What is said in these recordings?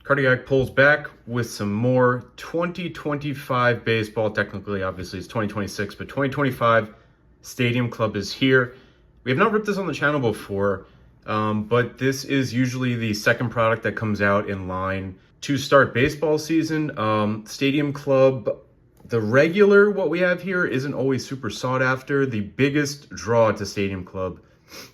Cardiac pulls back with some more 2025 baseball. Technically, obviously, it's 2026, but 2025 Stadium Club is here. We have not ripped this on the channel before, but this is usually the second product that comes out in line to start baseball season. Stadium Club, the regular, what we have here, isn't always super sought after. The biggest draw to Stadium Club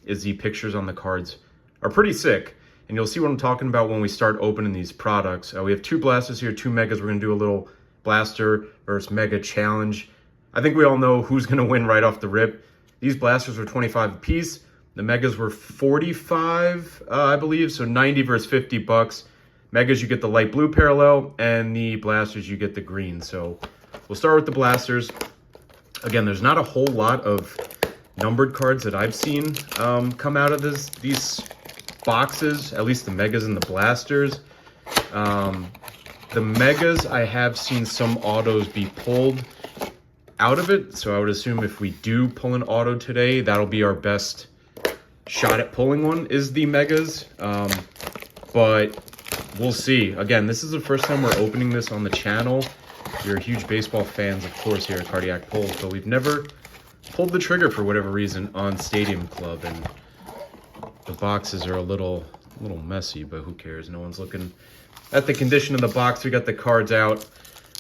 is the pictures on the cards are pretty sick. And you'll see what I'm talking about when we start opening these products. We have two blasters here, two megas. We're going to do a little blaster versus mega challenge. I think we all know who's going to win right off the rip. These blasters were 25 a piece. The megas were 45, I believe. So 90 versus 50 bucks. Megas, you get the light blue parallel, and the blasters, you get the green. So we'll start with the blasters. Again, there's not a whole lot of numbered cards that I've seen come out of these boxes, at least the megas and the blasters. The megas, I have seen some autos be pulled out of it, so I would assume if we do pull an auto today, that'll be our best shot at pulling one, is the megas. But we'll see. Again, this is the first time we're opening this on the channel. We're huge baseball fans, of course, here at Cardiac Pulls, but we've never pulled the trigger for whatever reason on Stadium Club, and the boxes are a little messy, but who cares? No one's looking at the condition of the box. We got the cards out,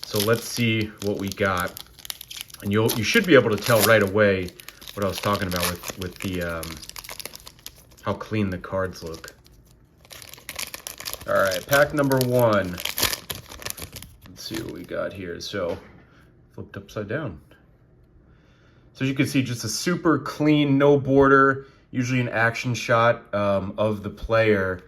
so let's see what we got. And you should be able to tell right away what I was talking about with the how clean the cards look. All right, pack number one. Let's see what we got here. So flipped upside down. So as you can see, just a super clean, no border. Usually an action shot of the player.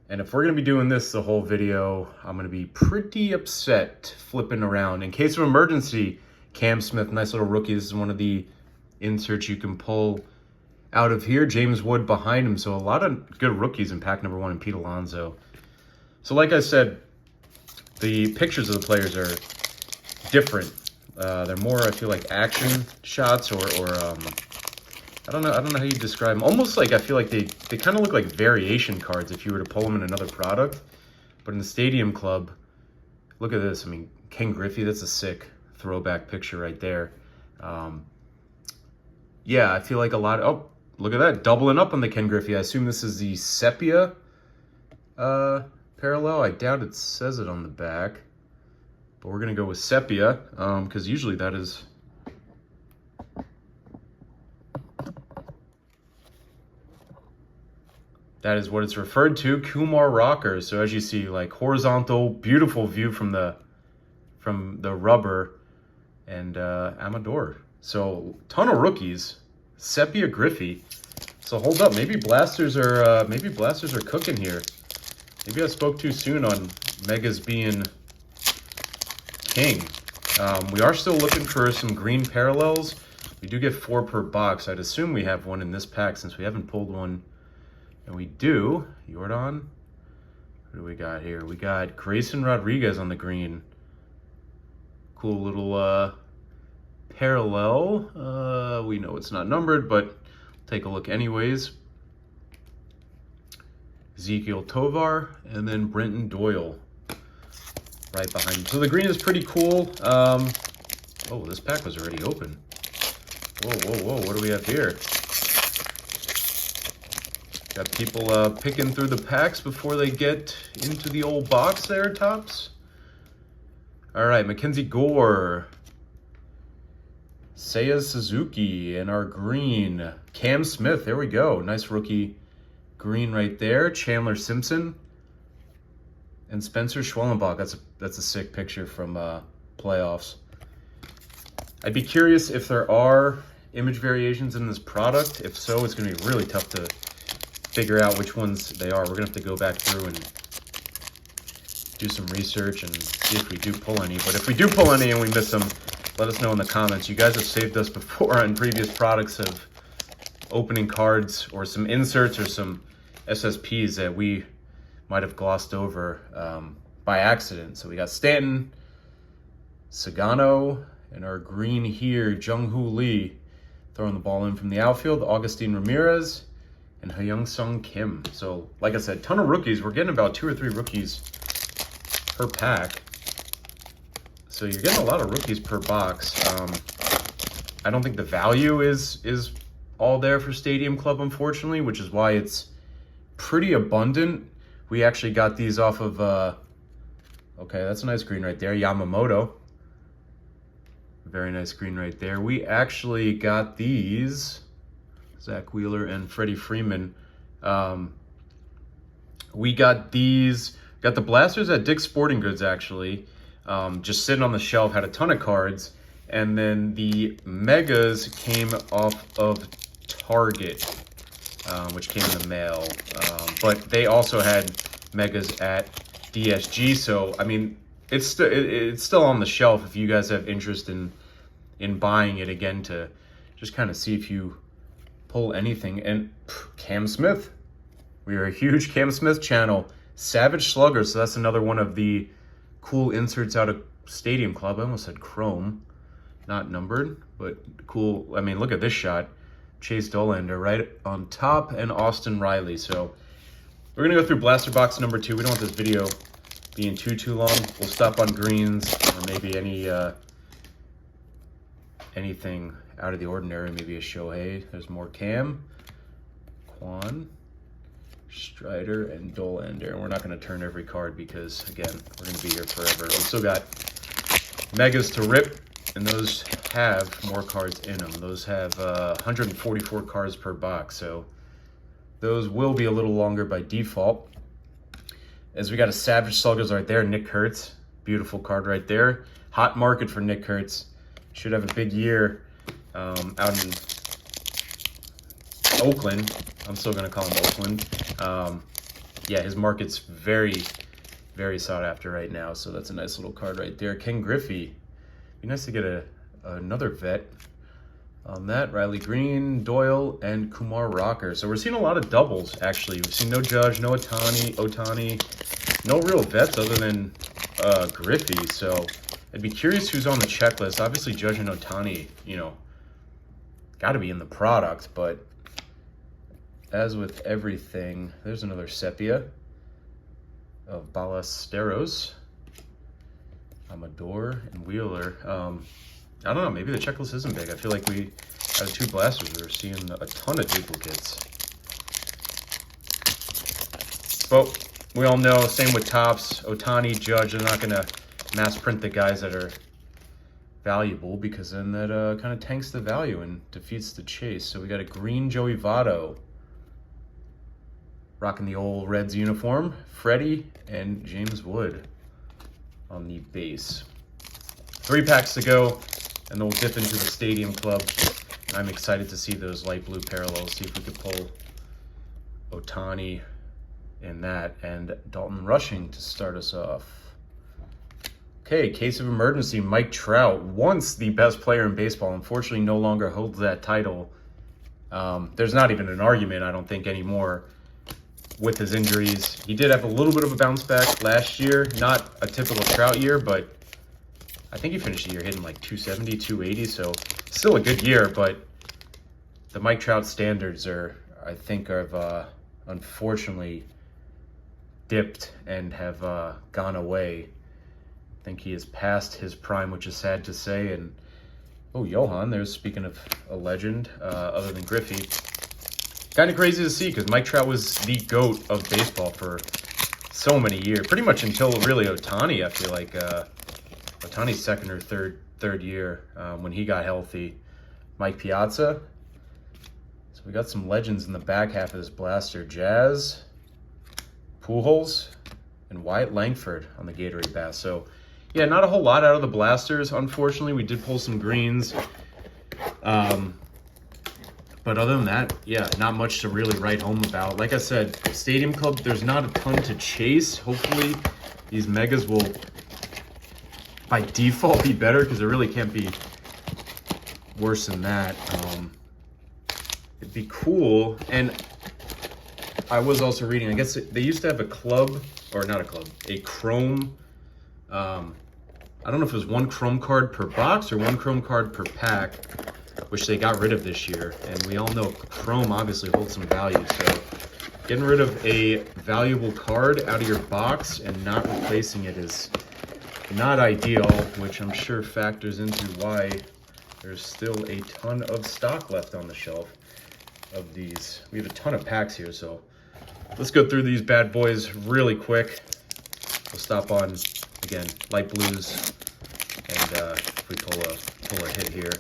And if we're going to be doing this the whole video, I'm going to be pretty upset flipping around. In case of emergency, Cam Smith, nice little rookie. This is one of the inserts you can pull out of here. James Wood behind him. So a lot of good rookies in pack number one, and Pete Alonso. So like I said, the pictures of the players are different. They're more, I feel like, action shots or I don't know how you describe them. Almost like, I feel like they kind of look like variation cards if you were to pull them in another product. But in the Stadium Club, look at this. I mean, Ken Griffey, that's a sick throwback picture right there. Yeah, I feel like a lot. Oh, look at that. Doubling up on the Ken Griffey. I assume this is the sepia parallel. I doubt it says it on the back. But we're going to go with sepia because usually that is... That is what it's referred to, Kumar rockers. So as you see, like horizontal, beautiful view from the rubber, and Amador. So ton of rookies, sepia Griffey. So hold up, maybe blasters are cooking here. Maybe I spoke too soon on megas being king. We are still looking for some green parallels. We do get 4 per box. I'd assume we have one in this pack since we haven't pulled one. And we do. Jordan. What do we got here? We got Grayson Rodriguez on the green. Cool little parallel. We know it's not numbered, but take a look anyways. Ezekiel Tovar, and then Brenton Doyle right behind him. So the green is pretty cool. Oh, this pack was already open. Whoa. What do we have here? Got people picking through the packs before they get into the old box there, Tops. All right, Mackenzie Gore. Seiya Suzuki in our green. Cam Smith, there we go. Nice rookie green right there. Chandler Simpson. And Spencer Schwellenbach. That's a sick picture from playoffs. I'd be curious if there are image variations in this product. If so, it's going to be really tough to figure out which ones they are. We're gonna have to go back through and do some research and see if we do pull any. But if we do pull any and we miss them, let us know in the comments. You guys have saved us before on previous products of opening cards or some inserts or some SSPs that we might have glossed over by accident. So we got Stanton, Sagano, and our green here, Jung-Hoo Lee, throwing the ball in from the outfield, Augustine Ramirez, and Hyung-Sung Kim. So, like I said, ton of rookies. We're getting about 2 or 3 rookies per pack. So you're getting a lot of rookies per box. I don't think the value is all there for Stadium Club, unfortunately, which is why it's pretty abundant. We actually got these off of, okay, that's a nice green right there, Yamamoto. Very nice green right there. We actually got these, Zach Wheeler and Freddie Freeman. We got these, got the blasters at Dick's Sporting Goods, actually. Just sitting on the shelf, had a ton of cards. And then the megas came off of Target, which came in the mail. But they also had megas at DSG. So, I mean, it's still on the shelf if you guys have interest in buying it again to just kind of see if you pull anything. And Cam Smith. We are a huge Cam Smith channel. Savage Slugger, so that's another one of the cool inserts out of Stadium Club. I almost said chrome. Not numbered, but cool. I mean, look at this shot. Chase Dollander right on top, and Austin Riley. So we're going to go through blaster box number 2. We don't want this video being too long. We'll stop on greens or maybe anything out of the ordinary. Maybe a Shohei. There's more Cam, Quan, Strider, and Dollander. And we're not going to turn every card because, again, we're going to be here forever. We still got megas to rip, and those have more cards in them. Those have 144 cards per box, so those will be a little longer by default. As we got a Savage Sluggers right there, Nick Kurtz. Beautiful card right there. Hot market for Nick Kurtz. Should have a big year out in Oakland. I'm still going to call him Oakland. Yeah, his market's very, very sought after right now, so that's a nice little card right there. Ken Griffey. Be nice to get another vet on that. Riley Green, Doyle, and Kumar Rocker. So we're seeing a lot of doubles, actually. We've seen no Judge, no Otani, no real vets other than Griffey. So I'd be curious who's on the checklist. Obviously, Judge and Otani, you know, got to be in the product. But as with everything, there's another Sepia of Ballesteros. Amador and Wheeler. I don't know, maybe the checklist isn't big. I feel like we, out of 2 blasters, we're seeing a ton of duplicates. But we all know, same with tops. Otani, Judge, they're not going to mass print the guys that are valuable because then that kind of tanks the value and defeats the chase. So we got a green Joey Votto rocking the old Reds uniform. Freddie and James Wood on the base. 3 packs to go, and then we'll dip into the Stadium Club. And I'm excited to see those light blue parallels, see if we could pull Otani in that, and Dalton Rushing to start us off. Okay, case of emergency, Mike Trout, once the best player in baseball, unfortunately no longer holds that title. There's not even an argument, I don't think, anymore. With his injuries, he did have a little bit of a bounce back last year. Not a typical Trout year, but I think he finished the year hitting like 270, 280. So still a good year, but the Mike Trout standards are, I think, have unfortunately dipped and have gone away. I think he is past his prime, which is sad to say. And oh, Johan, there's, speaking of a legend, other than Griffey. Kind of crazy to see because Mike Trout was the GOAT of baseball for so many years. Pretty much until really Otani, I feel like. Otani's second or third year when he got healthy. Mike Piazza. So we got some legends in the back half of this blaster. Jazz, Pujols, and Wyatt Langford on the Gatorade Bass. So yeah, not a whole lot out of the blasters, unfortunately. We did pull some greens. But other than that, yeah, not much to really write home about. Like I said, Stadium Club, there's not a ton to chase. Hopefully, these megas will, by default, be better because it really can't be worse than that. It'd be cool. And I was also reading, I guess they used to have a club, or not a club, a chrome. I don't know if it was 1 chrome card per box or 1 chrome card per pack, which they got rid of this year. And we all know chrome obviously holds some value. So Getting rid of a valuable card out of your box and not replacing it is not ideal, which I'm sure factors into why there's still a ton of stock left on the shelf of these. We have a ton of packs here, so let's go through these bad boys really quick. We'll stop on, again, light blues, and if we pull a hit here.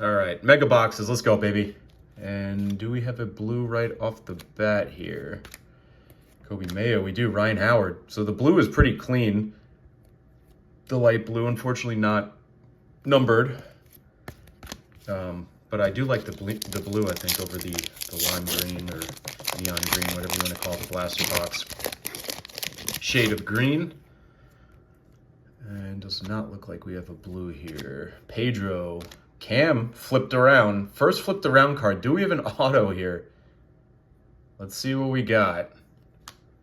All right, mega boxes, let's go, baby. And do we have a blue right off the bat here? Kobe Mayo, we do. Ryan Howard. So the blue is pretty clean. The light blue, unfortunately not numbered. But I do like the blue, I think, over the lime green or neon green, whatever you want to call it, the blaster box shade of green. And does not look like we have a blue here. Pedro. Cam flipped around. First flipped around card. Do we have an auto here? Let's see what we got.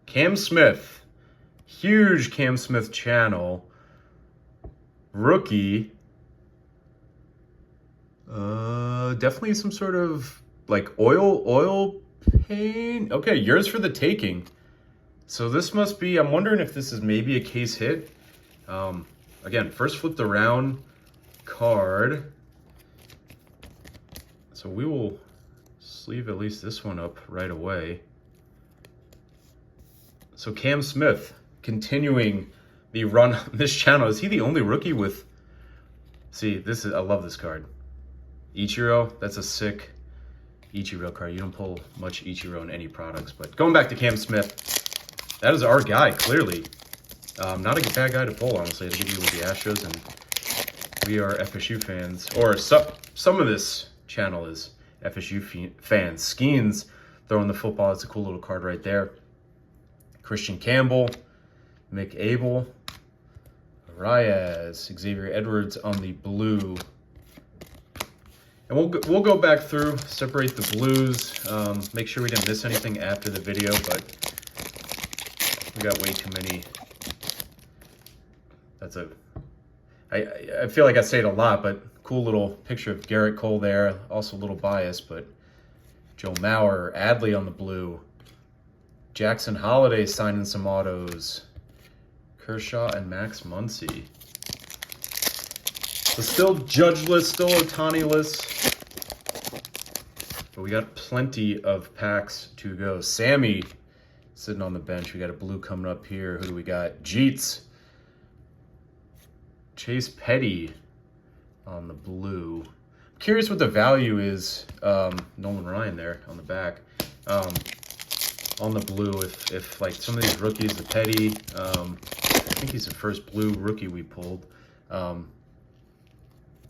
Cam Smith. Huge Cam Smith channel. Rookie. Definitely some sort of like oil paint. Okay, yours for the taking. So this must be, I'm wondering if this is maybe a case hit. Again, first flipped around card. So we will sleeve at least this one up right away. So Cam Smith continuing the run on this channel. Is he the only rookie with, see, this is, I love this card. Ichiro, that's a sick Ichiro card. You don't pull much Ichiro in any products, but going back to Cam Smith, that is our guy, clearly. Not a bad guy to pull, honestly, to give you with the Astros, and we are FSU fans, or some of this channel is FSU fans. 𝐃𝐨𝐧'𝐭 throwing the football. It's a cool little card right there. Christian Campbell, Mick Abel, 𝐼𝐸, Xavier Edwards on the blue. And we'll go back through, separate the blues, make sure we didn't miss anything after the video, but we got way too many. I feel like I say it a lot, but cool little picture of Gerrit Cole there. Also a little biased, but Joe Mauer, Adley on the blue. Jackson Holiday signing some autos. Kershaw and Max Muncy. So still judgeless, still Ohtani-less. But we got plenty of packs to go. Sammy sitting on the bench. We got a blue coming up here. Who do we got? 𝐬𝐮𝐬𝐜𝐫𝐷𝐿. Chase Petty on the blue. Curious what the value is. Nolan Ryan there on the back. On the blue, if like some of these rookies, the Petty, I think he's the first blue rookie we pulled.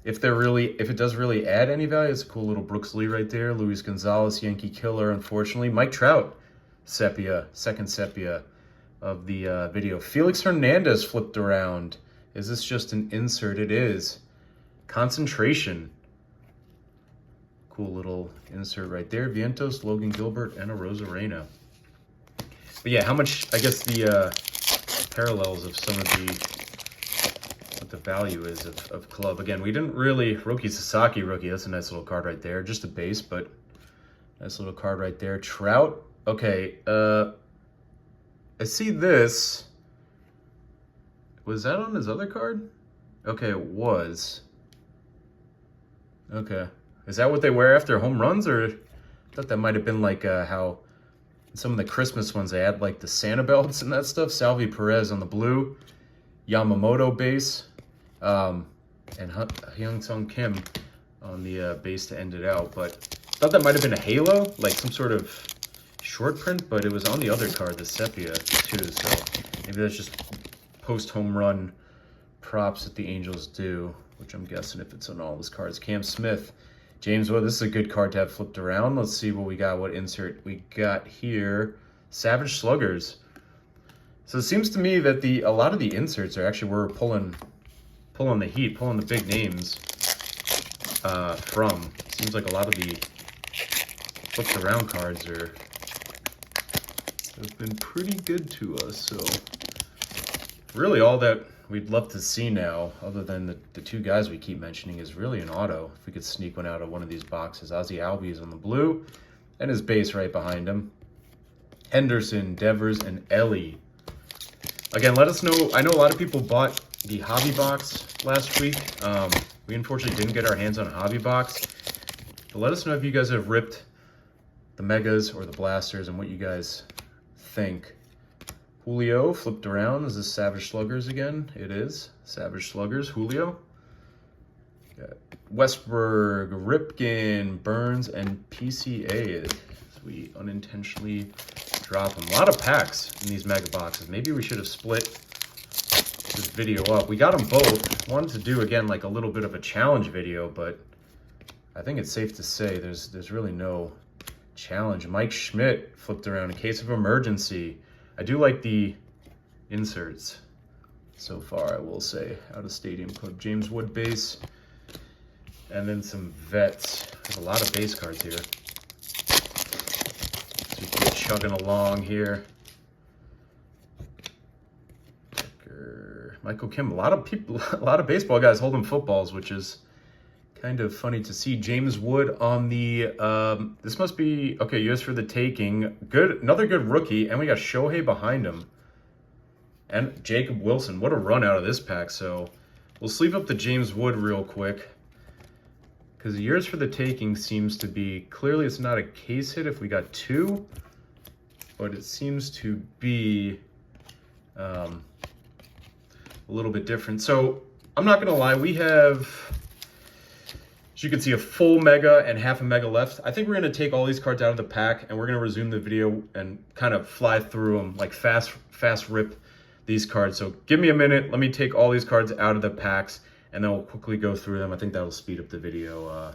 If it does really add any value, it's a cool little Brooks Lee right there. Luis Gonzalez, Yankee killer, unfortunately. Mike Trout, sepia, second sepia of the video. Felix Hernandez flipped around. Is this just an insert? It is. Concentration. Cool little insert right there. Vientos, Logan Gilbert, and a Rosarena. But yeah, how much, I guess the parallels of some of what the value is of club. Again, we didn't really, Roki Sasaki rookie, that's a nice little card right there. Just a base, but nice little card right there. Trout, okay, I see this. Was that on his other card? Okay, it was. Okay. Is that what they wear after home runs? Or I thought that might have been like how some of the Christmas ones, they had like the Santa belts and that stuff. Salvi Perez on the blue. Yamamoto base. And Hyung-Sung Kim on the base to end it out. But I thought that might have been a halo, like some sort of short print, but it was on the other card, the sepia too. So maybe that's just post-home run props that the Angels do, which I'm guessing if it's on all his cards. Cam Smith, James Wood, this is a good card to have flipped around. Let's see what we got, what insert we got here. Savage Sluggers. So it seems to me that a lot of the inserts are actually, we're pulling the heat, pulling the big names from. Seems like a lot of the flipped around cards have been pretty good to us. So really all that we'd love to see now, other than the two guys we keep mentioning, is really an auto. If we could sneak one out of one of these boxes. Ozzie Albies on the blue, And his base right behind him. Henderson, Devers, and Ellie. Again, let us know. I know a lot of people bought the hobby box last week. We unfortunately didn't get our hands on a hobby box. But let us know if you guys have ripped the Megas or the Blasters and what you guys think. Julio flipped around. Is this Savage Sluggers again? It is. Savage Sluggers, Julio. Got Westberg, Ripken, Burns, and PCA. As we unintentionally drop them. A lot of packs in these mega boxes. Maybe we should have split this video up. We got them both. Wanted to do, again, like a little bit of a challenge video, but I think it's safe to say there's really no challenge. Mike Schmidt flipped around in case of emergency. I do like the inserts so far, I will say. Out of Stadium Club, James Wood base. And then some vets. There's a lot of base cards here. So we keep chugging along here. Michael Kim. A lot of people, a lot of baseball guys holding footballs, which is kind of funny to see. James Wood on the, this must be, okay, US for the taking. Good, another good rookie. And we got Shohei behind him. And Jacob Wilson. What a run out of this pack. So we'll sleeve up the James Wood real quick. Because the years for the taking seems to be, clearly it's not a case hit if we got two, but it seems to be a little bit different. So I'm not going to lie, we have, as you can see, a full mega and half a mega left. I think we're going to take all these cards out of the pack and we're going to resume the video and kind of fly through them, like fast rip these cards. So give me a minute. Let me take all these cards out of the packs and then we'll quickly go through them. I think that'll speed up the video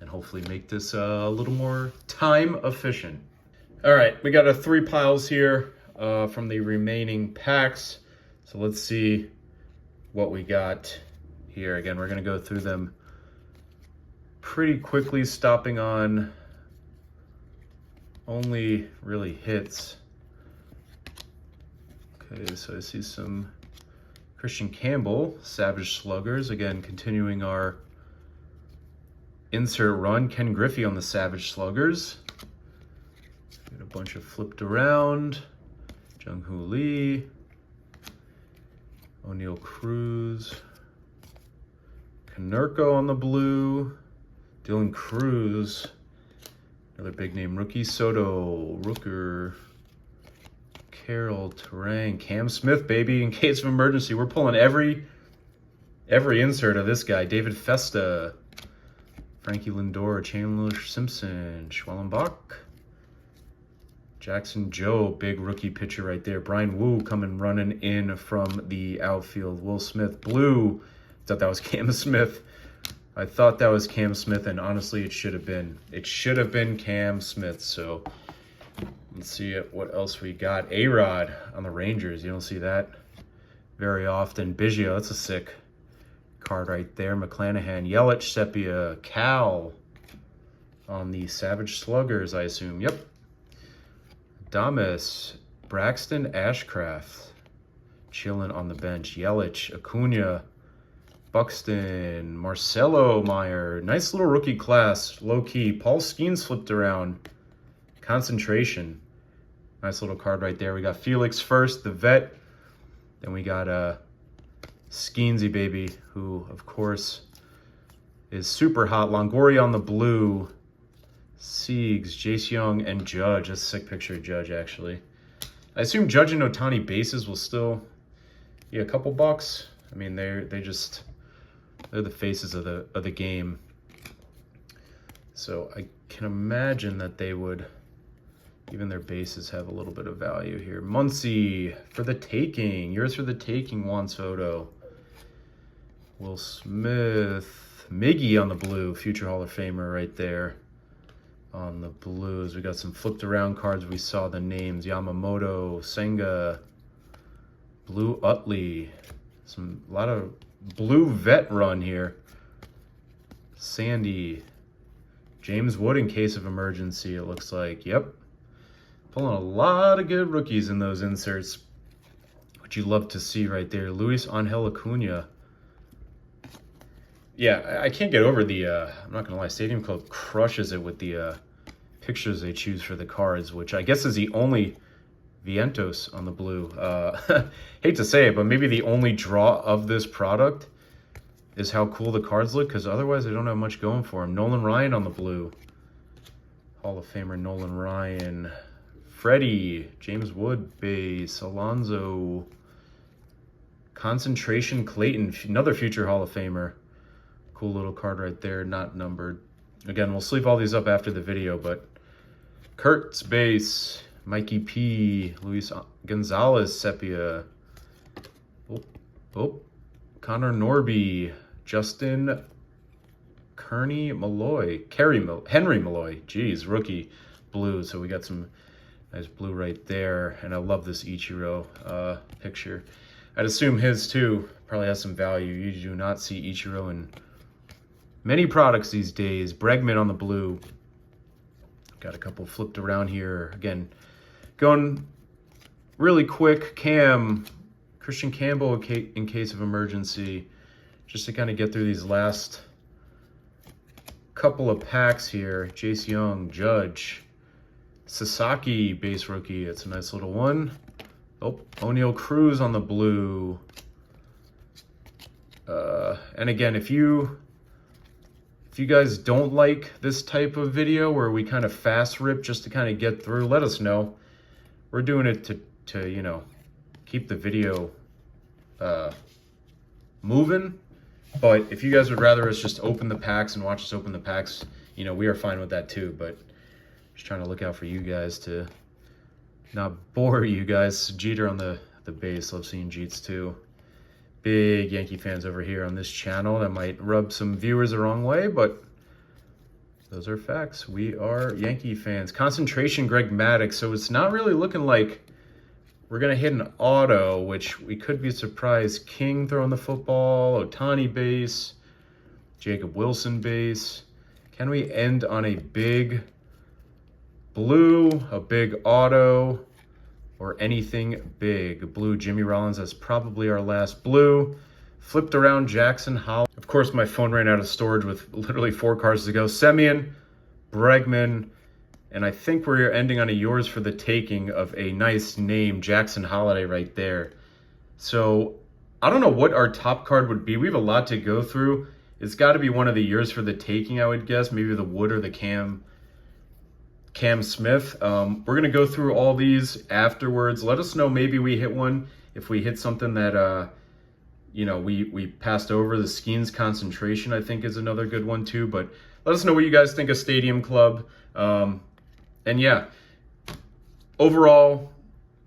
and hopefully make this a little more time efficient. All right, we got our 3 piles here from the remaining packs. So let's see what we got here. Again, we're gonna go through them pretty quickly, stopping on only really hits. Okay, so I see some Christian Campbell, Savage Sluggers. Again, continuing our insert run. Ken Griffey on the Savage Sluggers. Got a bunch of flipped around. Jung-Hoo Lee. O'Neal Cruz. Konerko on the blue. Dylan Cruz. Another big name rookie. Soto. Rooker. Carroll, Terang, Cam Smith, baby, in case of emergency. We're pulling every insert of this guy. David Festa, Frankie Lindor, Chandler Simpson, Schwellenbach, Jackson Joe, big rookie pitcher right there. Brian Wu coming running in from the outfield. Will Smith, blue. Thought that was Cam Smith. I thought that was Cam Smith, and honestly, it should have been. It should have been Cam Smith, so let's see what else we got. 𝐸-ROD on the Rangers. You don't see that very often. Biggio, that's a sick card right there. McClanahan, Yelich, Sepia, Cal on the Savage Sluggers, I assume. Yep. Damas, Braxton, Ashcraft chilling on the bench. Yelich, Acuna, Buxton, Marcelo Meyer. Nice little rookie class, low-key. Paul Skeens flipped around. Concentration. Nice little card right there. We got Felix first, the vet. Then we got Skeensy, baby, who, of course, is super hot. Longoria on the blue. Siegs, Jace Young, and Judge. That's a sick picture of Judge, actually. I assume Judge and Ohtani bases will still be a couple bucks. I mean, they're the faces of the game. So I can imagine that they would, even their bases have a little bit of value here. Muncy for the taking. Yours for the taking, Juan Soto. Will Smith. Miggy on the blue. Future Hall of Famer right there on the blues. We got some flipped around cards. We saw the names. Yamamoto, Senga, Blue Utley. A lot of blue vet run here. Sandy. James Wood in case of emergency, it looks like. Yep. Pulling a lot of good rookies in those inserts, which you love to see right there. Luis Angel Acuna. Yeah, I can't get over the, I'm not going to lie, Stadium Club crushes it with the pictures they choose for the cards, which I guess is the only Vientos on the blue. Hate to say it, but maybe the only draw of this product is how cool the cards look, because otherwise they don't have much going for them. Nolan Ryan on the blue. Hall of Famer Nolan Ryan. Freddie, James Wood base, Alonzo. Concentration Clayton, another future Hall of Famer. Cool little card right there, not numbered. Again, we'll sleeve all these up after the video, but Kurt's base, Mikey P, Luis Gonzalez Sepia. Connor Norby, Justin Henry Malloy, geez, rookie blue. So we got some nice blue right there, and I love this Ichiro picture. I'd assume his too probably has some value. You do not see Ichiro in many products these days. Bregman on the blue. Got a couple flipped around here. Again, going really quick. Christian Campbell in case of emergency. Just to kind of get through these last couple of packs here. Jace Young, Judge. Sasaki base rookie. It's a nice little one. Oh, O'Neal Cruz on the blue. And again, if you guys don't like this type of video where we kind of fast rip just to kind of get through, let us know. We're doing it to you know, keep the video moving. But if you guys would rather us just open the packs and watch us open the packs, you know, we are fine with that too. But just trying to look out for you guys to not bore you guys. Jeter on the base. Love seeing Jeets too. Big Yankee fans over here on this channel. That might rub some viewers the wrong way, but those are facts. We are Yankee fans. Concentration Greg Maddux. So it's not really looking like we're going to hit an auto, which we could be surprised. King throwing the football. Ohtani base. Jacob Wilson base. Can we end on a big blue, a big auto, or anything big? Blue Jimmy Rollins, that's probably our last blue. Flipped around Jackson Howell. Of course, my phone ran out of storage with literally 4 cards to go. Semien, Bregman, and I think we're ending on a yours for the taking of a nice name, Jackson Holiday right there. So I don't know what our top card would be. We have a lot to go through. It's got to be one of the yours for the taking, I would guess. Maybe the Wood or the Cam Smith. We're going to go through all these afterwards. Let us know, maybe we hit one. If we hit something that, you know, we passed over. The Skeens Concentration, I think, is another good one too. But let us know what you guys think of Stadium Club. And yeah, overall,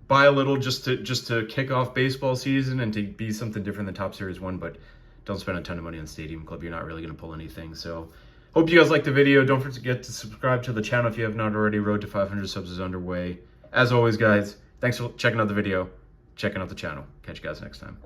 buy a little just to kick off baseball season and to be something different than Top Series 1. But don't spend a ton of money on Stadium Club. You're not really going to pull anything. So hope you guys liked the video. Don't forget to subscribe to the channel if you have not already. Road to 500 subs is underway. As always, guys, thanks for checking out the video, checking out the channel. Catch you guys next time.